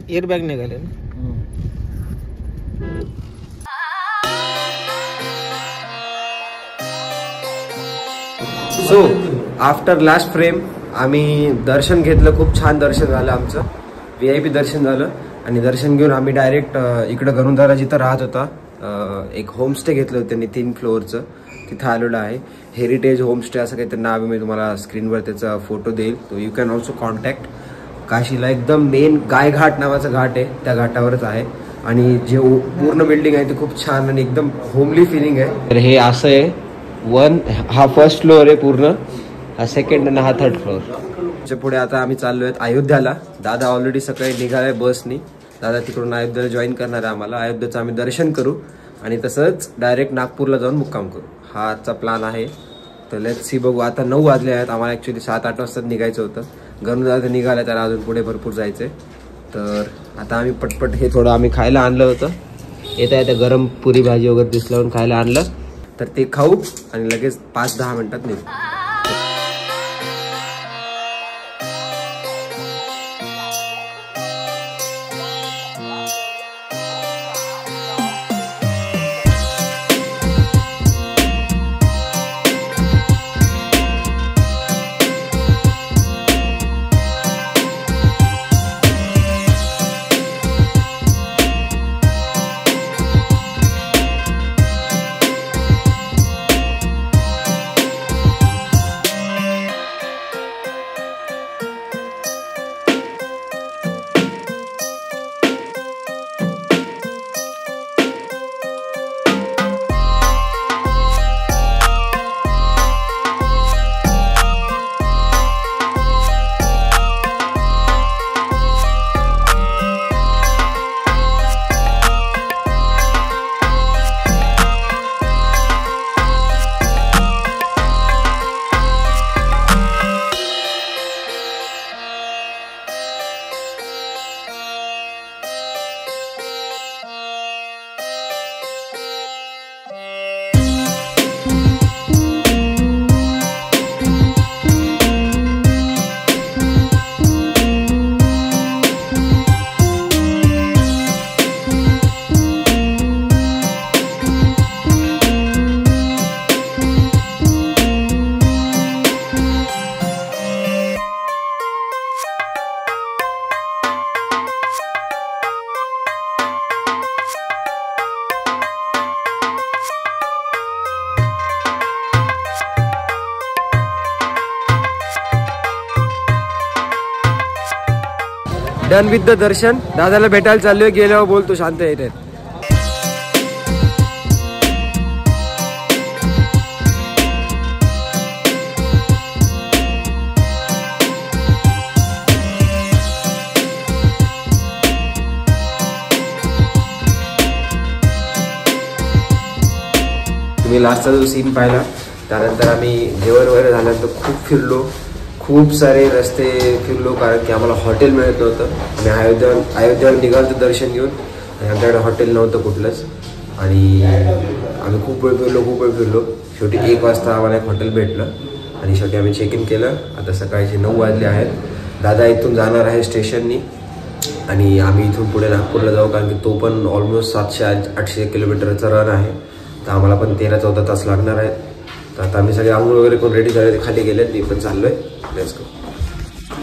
Airbag निघाले ना. So after last frame आम्ही दर्शन घेतलं. खूप छान दर्शन झालं आमचं. VIP दर्शन झालं. आणि दर्शन घेऊन आम्ही डायरेक्ट इकडं गरुडाला जिथं राहत होता एक होमस्टे घेतलं होतं त्यांनी 3 फ्लोअरचं. तिथं आलेलं आहे. हेरिटेज होमस्टे असं काहीतरी नाव आहे. मी तुम्हाला स्क्रीनवर त्याचा फोटो देईल. तो यू कॅन ऑल्सो कॉन्टॅक्ट. काशीला एकदम मेन गायघाट नावाचं घाट आहे, त्या घाटावरच आहे. आणि जे पूर्ण बिल्डिंग आहे ते खूप छान आणि एकदम होमली फिलिंग आहे. तर हे असं आहे. हा फर्स्ट फ्लोअर आहे पूर्ण, हा सेकंड आणि हा 3rd फ्लोअर. पुढे आता आम्ही चाललो आहेत अयोध्याला. दादा ऑलरेडी सकाळी निघालाय बसनी. दादा तिकडून अयोध्याला जॉईन करणार आहे आम्हाला. अयोध्येचं आम्ही दर्शन करू आणि तसंच डायरेक्ट नागपूरला जाऊन मुक्काम करू. हा आजचा प्लॅन आहे. तर लेट्स सी, बघू. आता 9 वाजले आहेत. आम्हाला ॲक्च्युली 7-8 वाजता निघायचं होतं. गरुडाला निघालं, त्याला अजून पुढे भरपूर जायचं आहे. तर आता आम्ही पटपट हे थोडं आम्ही खायला आणलं होतं. येता गरम पुरी भाजी वगैरे दिसल्यावर खायला आणलं. तर ते खाऊ आणि लगेच 5-10 मिनिटात निघू. डन विथ द दर्शन. दादाला भेटायला चाललोय. गेल्यावर बोलतो, शांत येते. तुम्ही लास्टचा जो सीन पाहिला, त्यानंतर आम्ही जेवण वगैरे झाल्यानंतर खूप फिरलो. खूप सारे रस्ते फिरलो, कारण की आम्हाला हॉटेल मिळत नव्हतं. आम्ही अयोध्याला निघालो दर्शन घेऊन आणि आमच्याकडे हॉटेल नव्हतं कुठलंच. आणि आम्ही खूप वेळ फिरलो. शेवटी 1 वाजता आम्हाला एक हॉटेल भेटलं आणि शेवटी आम्ही चेक इन केलं. आता सकाळचे 9 वाजले आहेत. दादा इथून जाणार आहे स्टेशननी आणि आम्ही इथून पुढे नागपूरला जाऊ, कारण की तो पण ऑलमोस्ट 700-800 किलोमीटरचा रन आहे. तर आम्हाला पण 13-14 तास लागणार आहेत. तर आता आम्ही सगळे आंघोळ वगैरे कोण रेडी झाले, ते खाली गेलेत. मी पण चाललोय. Let's go.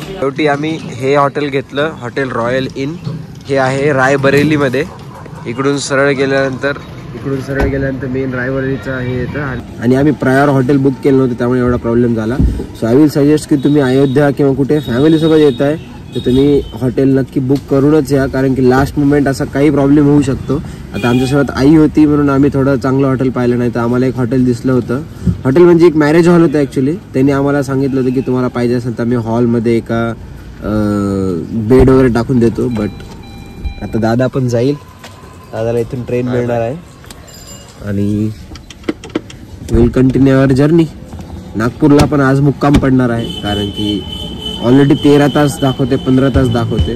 शेवटी आम्ही हे हॉटेल घेतलं, हॉटेल रॉयल इन. हे आहे रायबरेलीमध्ये. इकडून सरळ गेल्यानंतर मेन रायबरेलीचं हे येतं. आणि आम्ही प्रायर हॉटेल बुक केलं नव्हतं, त्यामुळे एवढा प्रॉब्लेम झाला. सो आय विल सजेस्ट की तुम्ही अयोध्या किंवा कुठे फॅमिलीसोबत येत आहे तर तुम्ही हॉटेल नक्की बुक करूनच या, कारण की लास्ट मोमेंट असा काही प्रॉब्लेम होऊ शकतो. आता आमच्यासोबत आई होती म्हणून आम्ही थोडं चांगलं हॉटेल पाहिलं, नाही तर आम्हाला एक हॉटेल दिसलं होतं. हॉटेल म्हणजे एक मॅरेज हॉल होतं ॲक्च्युली. त्यांनी आम्हाला सांगितलं होतं की तुम्हाला पाहिजे असेल तर आम्ही हॉलमध्ये एका बेड वगैरे टाकून देतो. बट आता दादा पण जाईल. दादाला इथून ट्रेन मिळणार आहे आणि विल कंटिन्यू अवर जर्नी. नागपूरला पण आज मुक्काम पडणार आहे, कारण की ऑलरेडी 13 तास दाखवते, 15 तास दाखवते.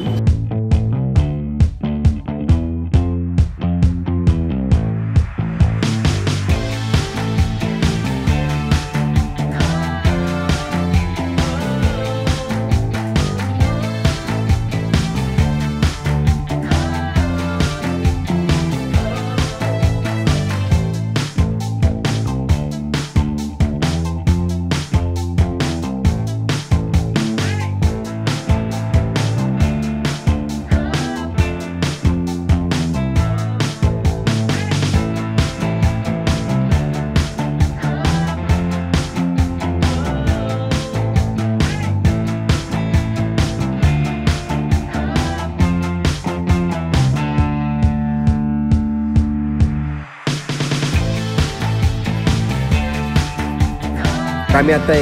आम्ही आता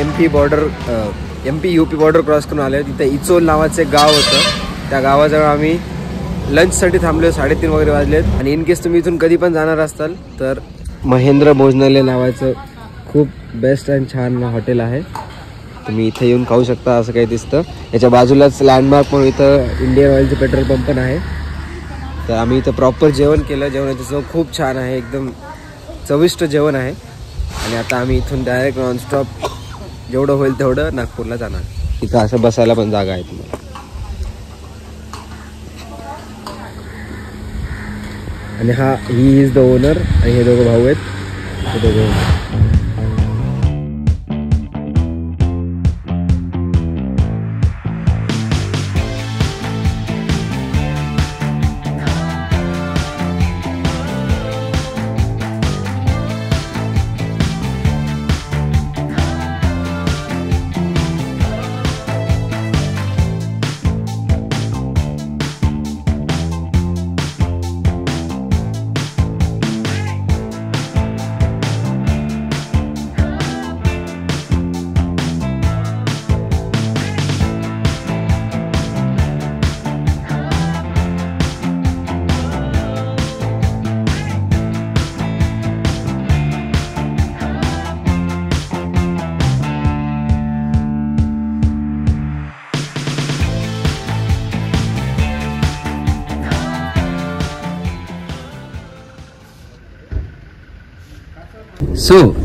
MP UP बॉर्डर क्रॉस करून आलो. तिथे इचोल नावाचं एक गाव होतं. त्या गावाजवळ आम्ही लंचसाठी थांबलो. 3:30 वगैरे वाजलेत. आणि इन केस तुम्ही इथून कधी पण जाणार असाल तर महेंद्र भोजनालय नावाचं खूप बेस्ट आणि छान हॉटेल आहे. तुम्ही इथे येऊन खाऊ शकता. असं काही दिसतं. याच्या बाजूलाच लँडमार्क म्हणून इथं इंडियन ऑइलचं पेट्रोल पंप पण आहे. तर आम्ही इथं प्रॉपर जेवण केलं. जेवणाची चव खूप छान आहे. एकदम चविष्ट जेवण आहे. आणि आता आम्ही इथून डायरेक्ट नॉनस्टॉप जेवढं होईल तेवढं नागपूरला जाणार. इथं असं बसायला पण जागा आहे तुम्हाला. आणि ही इज द ओनर आणि हे दोघं भाऊ आहेत. हे दोघं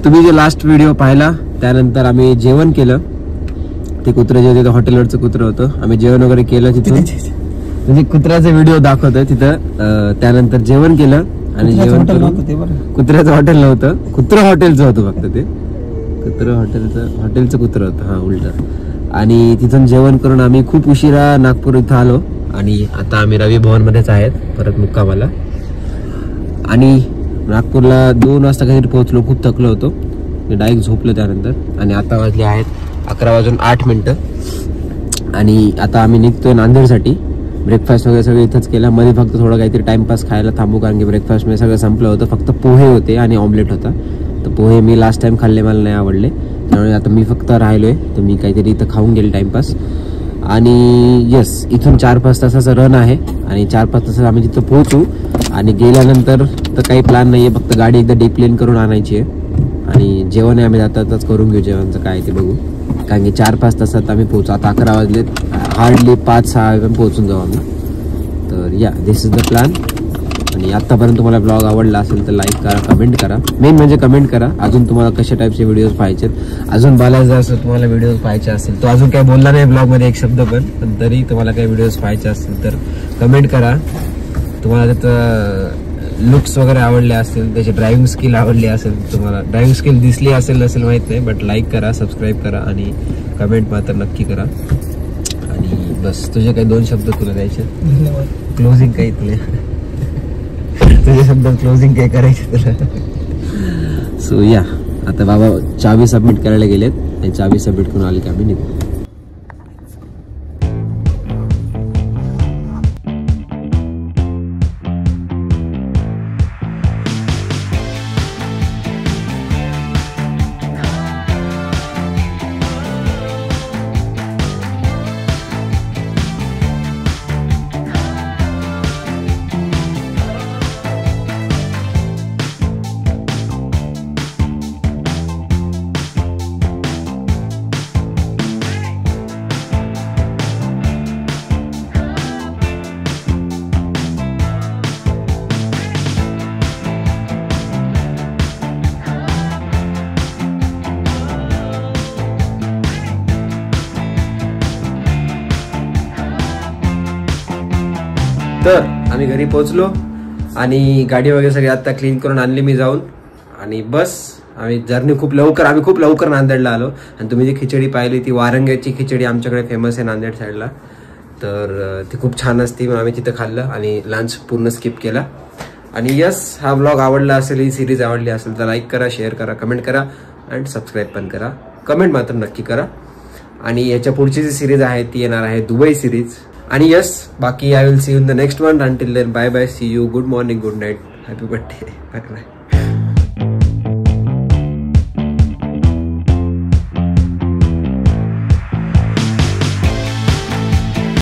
तुम्ही जो लास्ट व्हिडिओ पाहिला त्यानंतर आम्ही जेवण केलं. ते कुत्रं जे होतं हॉटेलवरचं कुत्रं होतं. आम्ही जेवण वगैरे केलं तिथून. म्हणजे कुत्र्याचा व्हिडिओ दाखवतोय तिथं. त्यानंतर जेवण केलं आणि जेवण कुत्र्याचं हॉटेल नव्हतं. कुत्रं हॉटेलचं होतं फक्त ते. हॉटेलचं कुत्रं होतं. हा उलट. आणि तिथून जेवण करून आम्ही खूप उशिरा नागपूर इथं आलो. आणि आता आम्ही रवी भवन मध्येच आहेत परत मुक्कामाला. आणि नागपूरला 2 वाजता काहीतरी पोहोचलो. खूप थकलो होतो. डायरेक्ट झोपलो त्यानंतर. आणि आता वाजले आहेत 11:08. आणि आता आम्ही निघतोय नांदेडसाठी. ब्रेकफास्ट वगैरे सगळं इथंच केला. मध्ये फक्त थोडं काहीतरी टाइमपास खायला थांबू कारण की ब्रेकफास्ट मध्ये सगळं संपलं होतं. फक्त पोहे होते आणि ऑमलेट होता. तर पोहे मी लास्ट टाइम खाल्ले, मला नाही आवडले. त्यामुळे आता मी फक्त राहिलोय. तर मी काहीतरी इथं खाऊन गेले टाइमपास. आणि यस, इथून 4-5 तासाचं रन आहे. आणि 4-5 तासात आम्ही तिथं पोहोचू. आणि गेल्यानंतर तर काही प्लॅन नाही आहे. फक्त गाडी एकदा डिप्लेन करून आणायची आहे. आणि जेवण आम्ही जाताच करून घेऊ. जेवणचं काय ते बघू. कारण की 4-5 तासात आम्ही पोहोचू. आता 11 वाजलेत. हार्डली 5-6 वाजता पोहोचून जाऊ आम्ही. तर या, दिस इज द प्लॅन. आणि आत्तापर्यंत तुम्हाला ब्लॉग आवडला असेल तर लाईक करा, कमेंट करा. मेन म्हणजे कमेंट करा. अजून तुम्हाला कशा टाईपचे व्हिडिओज पाहिजेत. अजून बालाजी असं तुम्हाला व्हिडिओज पाहायचे असेल तो अजून काही बोलला नाही ब्लॉगमध्ये एक शब्द पण तरी तुम्हाला काही व्हिडिओज पाहायचे असतील तर कमेंट करा. तुम्हाला त्याचं लुक्स वगैरे आवडले असतील, त्याची ड्रायव्हिंग स्किल आवडली असेल, तुम्हाला ड्रायव्हिंग स्किल दिसली असेल नसेल माहीत नाही. बट लाईक करा, सबस्क्राईब करा आणि कमेंट मात्र नक्की करा. आणि बस तुझे काही 2 शब्द तुला द्यायचे. क्लोजिंग काही तुझ्या शब्दात क्लोजिंग काय करायचे तुला. सो या, आता बाबा चावी सबमिट करायला गेलेत. आणि चावी सबमिट करून आले की आम्ही निघू. तर आम्ही घरी पोहोचलो आणि गाडी वगैरे सगळी आता क्लीन करून आणली मी जाऊन. आणि बस आम्ही जर्नी खूप लवकर नांदेडला आलो. आणि तुम्ही जी खिचडी पाहिली ती वारंग्याची खिचडी आमच्याकडे फेमस आहे नांदेड साईडला. तर ती खूप छान असते. मग आम्ही तिथं खाल्लं आणि लंच पूर्ण स्किप केला. आणि यस, हा ब्लॉग आवडला असेल, ही सिरीज आवडली असेल तर लाईक करा, शेअर करा, कमेंट करा आणि सबस्क्राईब पण करा. कमेंट मात्र नक्की करा. आणि याच्या पुढची जी सिरीज आहे ती येणार आहे दुबई सिरीज. आणि यस, बाकी I will see you in the next one. Until then bye bye, see you, good morning, good night, happy birthday, bye bye.